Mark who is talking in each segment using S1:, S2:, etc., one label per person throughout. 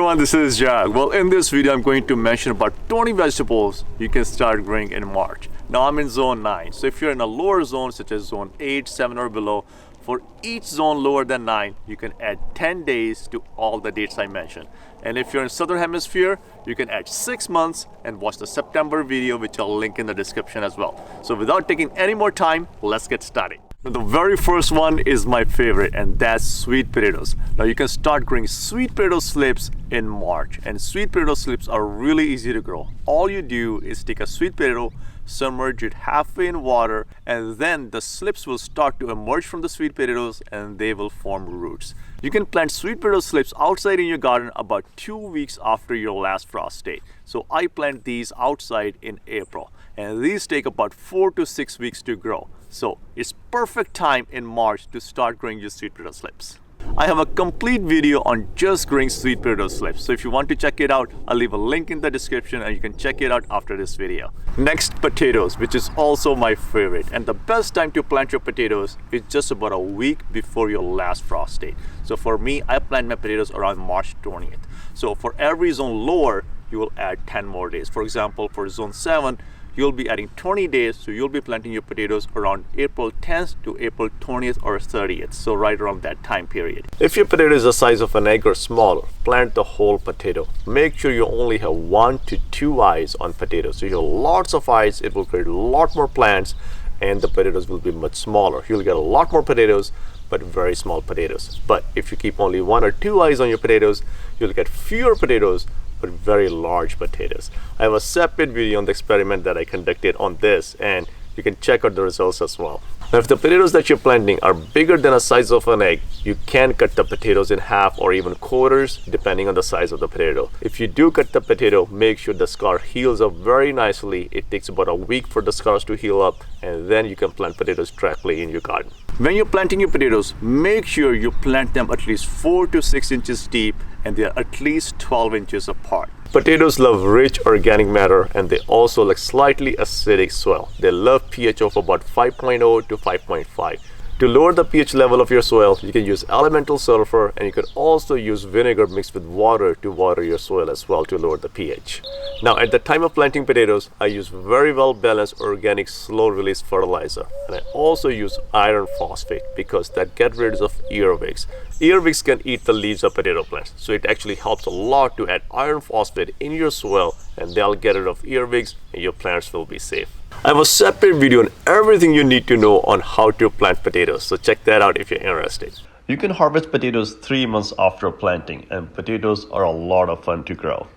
S1: everyone, this is Jack. Well, in this video I'm going to mention about 20 vegetables you can start growing in March. Now I'm in zone 9, so if you're in a lower zone such as zone 8, 7 or below, for each zone lower than 9 you can add 10 days to all the dates I mentioned. And if you're in southern hemisphere, you can add 6 months and watch the September video, which I'll link in the description as well. So without taking any more time, let's get started. Now, the very first one is my favorite, and that's sweet potatoes. Now you can start growing sweet potato slips in March, and sweet potato slips are really easy to grow. All you do is take a sweet potato, submerge it halfway in water, and then the slips will start to emerge from the sweet potatoes and they will form roots. You can plant sweet potato slips outside in your garden about 2 weeks after your last frost date. So I plant these outside in April, and these take about 4 to 6 weeks to grow. So it's perfect time in March to start growing your sweet potato slips. I have a complete video on just growing sweet potato slips. So if you want to check it out, I'll leave a link in the description and you can check it out after this video. Next, potatoes, which is also my favorite. And the best time to plant your potatoes is just about a week before your last frost date. So for me, I plant my potatoes around March 20th. So for every zone lower, you will add 10 more days. For example, for zone 7, you'll be adding 20 days, so you'll be planting your potatoes around April 10th to April 20th or 30th, so right around that time period. If your potato is the size of an egg or smaller, plant the whole potato. Make sure you only have 1 to 2 eyes on potatoes. So you have lots of eyes, it will create a lot more plants, and the potatoes will be much smaller. You'll get a lot more potatoes, but very small potatoes. But if you keep only 1 or 2 eyes on your potatoes, you'll get fewer potatoes, but very large potatoes. I have a separate video on the experiment that I conducted on this, and you can check out the results as well. Now, if the potatoes that you're planting are bigger than the size of an egg, you can cut the potatoes in half or even quarters depending on the size of the potato. If you do cut the potato, make sure the scar heals up very nicely. It takes about a week for the scars to heal up, and then you can plant potatoes directly in your garden. When you're planting your potatoes, make sure you plant them at least 4 to 6 inches deep and they are at least 12 inches apart. Potatoes love rich organic matter, and they also like slightly acidic soil. They love pH of about 5.0 to 5.5. To lower the pH level of your soil, you can use elemental sulfur, and you can also use vinegar mixed with water to water your soil as well to lower the pH. Now, at the time of planting potatoes, I use very well balanced organic slow release fertilizer, and I also use iron phosphate because that gets rid of earwigs. Earwigs can eat the leaves of potato plants, so it actually helps a lot to add iron phosphate in your soil, and they'll get rid of earwigs and your plants will be safe. I have a separate video on everything you need to know on how to plant potatoes, so check that out if you're interested. You can harvest potatoes 3 months after planting, and potatoes are a lot of fun to grow.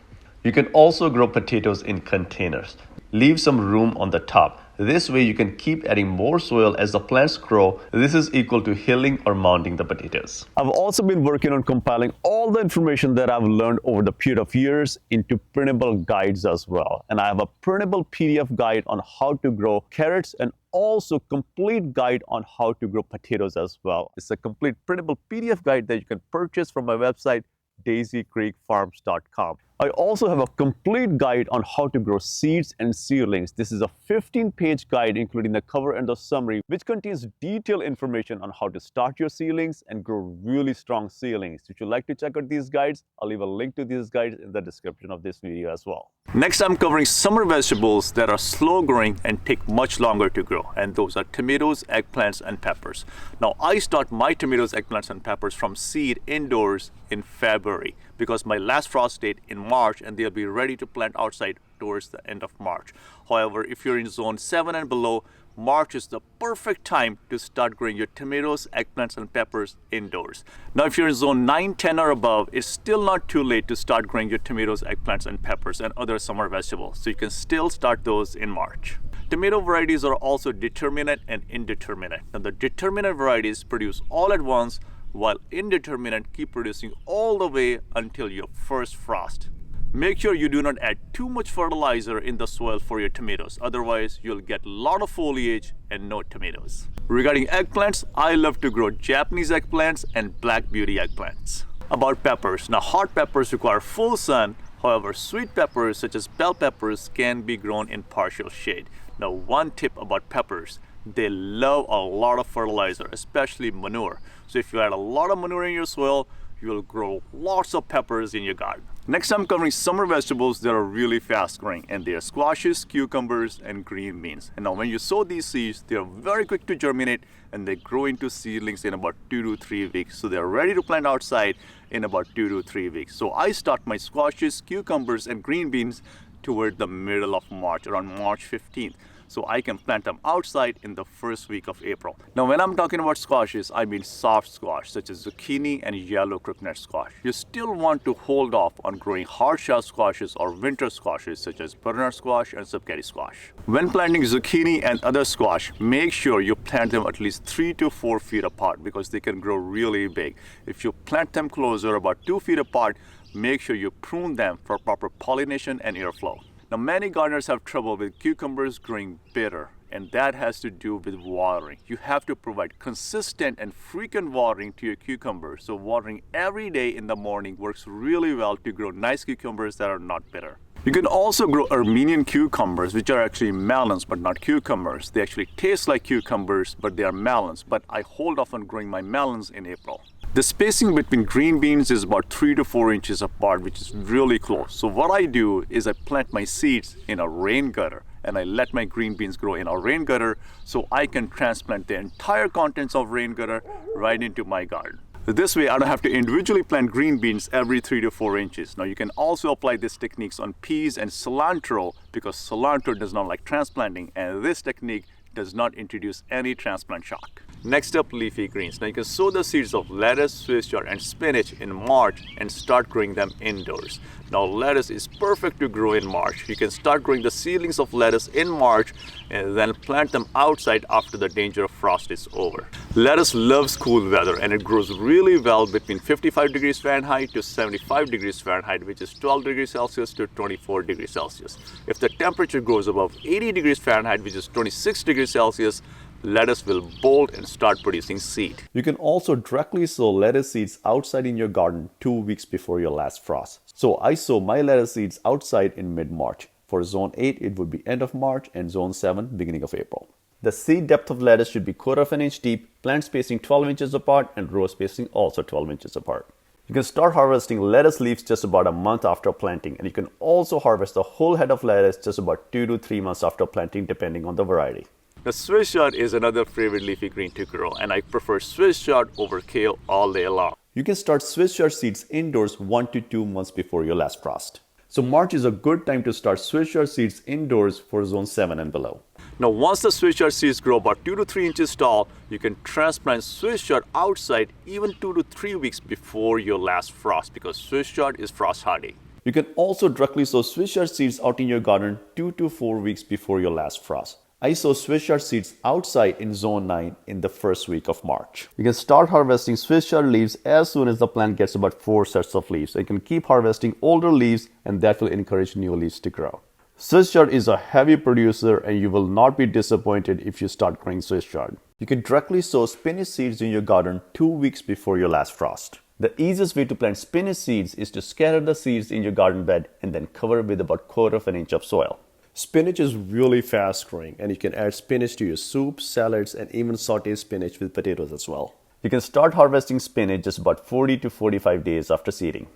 S1: You can also grow potatoes in containers. Leave some room on the top. This way you can keep adding more soil as the plants grow. This is equal to hilling or mounding the potatoes. I've also been working on compiling all the information that I've learned over the period of years into printable guides as well. And I have a printable PDF guide on how to grow carrots and also complete guide on how to grow potatoes as well. It's a complete printable PDF guide that you can purchase from my website, daisycreekfarms.com. I also have a complete guide on how to grow seeds and seedlings. This is a 15-page guide including the cover and the summary, which contains detailed information on how to start your seedlings and grow really strong seedlings. If you'd like to check out these guides, I'll leave a link to these guides in the description of this video as well. Next, I'm covering summer vegetables that are slow growing and take much longer to grow, and those are tomatoes, eggplants, and peppers. Now, I start my tomatoes, eggplants, and peppers from seed indoors in February because my last frost date in March, and they'll be ready to plant outside towards the end of March. However, if you're in zone 7 and below, March is the perfect time to start growing your tomatoes, eggplants, and peppers indoors. Now, if you're in zone 9, 10 or above, it's still not too late to start growing your tomatoes, eggplants, and peppers and other summer vegetables. So you can still start those in March. Tomato varieties are also determinate and indeterminate. Now, the determinate varieties produce all at once, while indeterminate keep producing all the way until your first frost. Make sure you do not add too much fertilizer in the soil for your tomatoes, otherwise you'll get a lot of foliage and no tomatoes. Regarding eggplants, I love to grow Japanese eggplants and black beauty eggplants. About peppers, now hot peppers require full sun, however sweet peppers such as bell peppers can be grown in partial shade. Now, one tip about peppers, they love a lot of fertilizer, especially manure. So if you add a lot of manure in your soil, you will grow lots of peppers in your garden. Next, I'm covering summer vegetables that are really fast growing, and they are squashes, cucumbers, and green beans. And now when you sow these seeds, they are very quick to germinate and they grow into seedlings in about 2 to 3 weeks. So they're ready to plant outside in about 2 to 3 weeks. So I start my squashes, cucumbers, and green beans toward the middle of March, around March 15th. So I can plant them outside in the first week of April. Now when I'm talking about squashes, I mean soft squash such as zucchini and yellow crooked squash. You still want to hold off on growing hard shell squashes or winter squashes such as butternut squash and subcari squash. When planting zucchini and other squash, make sure you plant them at least 3 to 4 feet apart because they can grow really big. If you plant them closer, about 2 feet apart, make sure you prune them for proper pollination and airflow. Now many gardeners have trouble with cucumbers growing bitter, and that has to do with watering. You have to provide consistent and frequent watering to your cucumbers. So watering every day in the morning works really well to grow nice cucumbers that are not bitter. You can also grow Armenian cucumbers, which are actually melons but not cucumbers. They actually taste like cucumbers, but they are melons. But I hold off on growing my melons in April. The spacing between green beans is about 3 to 4 inches apart, which is really close. So what I do is I plant my seeds in a rain gutter and I let my green beans grow in a rain gutter so I can transplant the entire contents of rain gutter right into my garden. This way I don't have to individually plant green beans every 3 to 4 inches. Now you can also apply these techniques on peas and cilantro because cilantro does not like transplanting, and this technique does not introduce any transplant shock. Next up, leafy greens. Now you can sow the seeds of lettuce, Swiss chard, and spinach in March and start growing them indoors. Now lettuce is perfect to grow in March. You can start growing the seedlings of lettuce in March and then plant them outside after the danger of frost is over. Lettuce loves cool weather and it grows really well between 55 degrees Fahrenheit to 75 degrees Fahrenheit, which is 12 degrees Celsius to 24 degrees Celsius. If the temperature goes above 80 degrees Fahrenheit, which is 26 degrees Celsius, lettuce will bolt and start producing seed. You can also directly sow lettuce seeds outside in your garden 2 weeks before your last frost. So I sow my lettuce seeds outside in mid-March. For zone 8, it would be end of March, and zone 7, beginning of April. The seed depth of lettuce should be 1/4 of an inch deep, plant spacing 12 inches apart, and row spacing also 12 inches apart. You can start harvesting lettuce leaves just about a month after planting, and you can also harvest the whole head of lettuce just about 2 to 3 months after planting, depending on the variety. The Swiss chard is another favorite leafy green to grow, and I prefer Swiss chard over kale all day long. You can start Swiss chard seeds indoors 1 to 2 months before your last frost. So March is a good time to start Swiss chard seeds indoors for zone 7 and below. Now once the Swiss chard seeds grow about 2 to 3 inches tall, you can transplant Swiss chard outside even 2 to 3 weeks before your last frost because Swiss chard is frost hardy. You can also directly sow Swiss chard seeds out in your garden 2 to 4 weeks before your last frost. I sow Swiss chard seeds outside in zone 9 in the first week of March. You can start harvesting Swiss chard leaves as soon as the plant gets about 4 sets of leaves. So you can keep harvesting older leaves and that will encourage new leaves to grow. Swiss chard is a heavy producer and you will not be disappointed if you start growing Swiss chard. You can directly sow spinach seeds in your garden 2 weeks before your last frost. The easiest way to plant spinach seeds is to scatter the seeds in your garden bed and then cover with about 1/4 of an inch of soil. Spinach is really fast growing and you can add spinach to your soups, salads, and even saute spinach with potatoes as well. You can start harvesting spinach just about 40 to 45 days after seeding.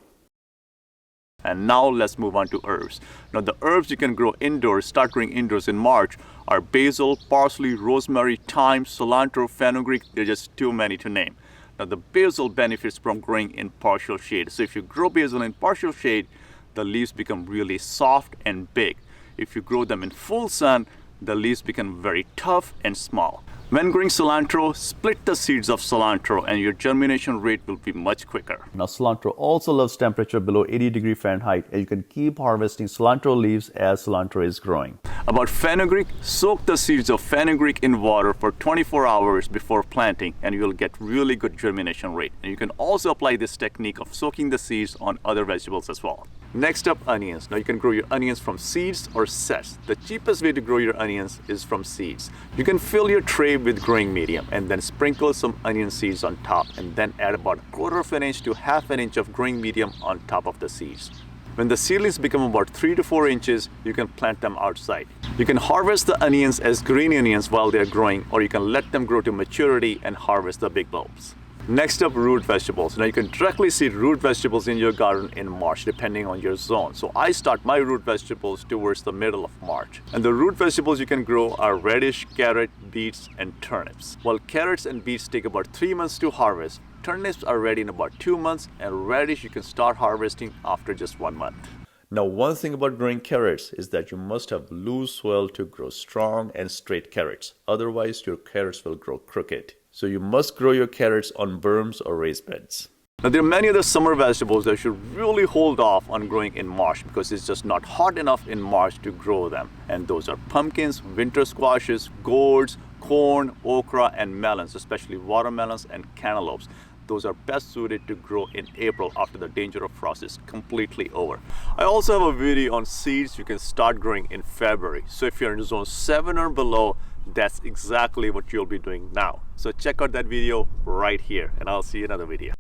S1: And now let's move on to herbs. Now the herbs you can grow indoors, start growing indoors in March are basil, parsley, rosemary, thyme, cilantro, fenugreek. There are just too many to name. Now the basil benefits from growing in partial shade. So if you grow basil in partial shade, the leaves become really soft and big. If you grow them in full sun, the leaves become very tough and small. When growing cilantro, split the seeds of cilantro and your germination rate will be much quicker. Now cilantro also loves temperature below 80 degrees Fahrenheit and you can keep harvesting cilantro leaves as cilantro is growing. About fenugreek, soak the seeds of fenugreek in water for 24 hours before planting and you'll get really good germination rate. And you can also apply this technique of soaking the seeds on other vegetables as well. Next up, onions. Now you can grow your onions from seeds or sets. The cheapest way to grow your onions is from seeds. You can fill your tray with growing medium and then sprinkle some onion seeds on top and then add about 1/4 of an inch to 1/2 an inch of growing medium on top of the seeds. When the seedlings become about 3 to 4 inches, you can plant them outside. You can harvest the onions as green onions while they're growing, or you can let them grow to maturity and harvest the big bulbs. Next up, root vegetables. Now you can directly see root vegetables in your garden in March depending on your zone. So I start my root vegetables towards the middle of March. And the root vegetables you can grow are radish, carrot, beets, and turnips. While carrots and beets take about 3 months to harvest, turnips are ready in about 2 months, and radish you can start harvesting after just 1 month. Now, one thing about growing carrots is that you must have loose soil to grow strong and straight carrots. Otherwise, your carrots will grow crooked. So you must grow your carrots on berms or raised beds. Now, there are many other summer vegetables that you should really hold off on growing in March because it's just not hot enough in March to grow them. And those are pumpkins, winter squashes, gourds, corn, okra, and melons, especially watermelons and cantaloupes. Those are best suited to grow in April after the danger of frost is completely over. I also have a video on seeds you can start growing in February. So if you're in zone 7 or below, that's exactly what you'll be doing now. So check out that video right here, and I'll see you in another video.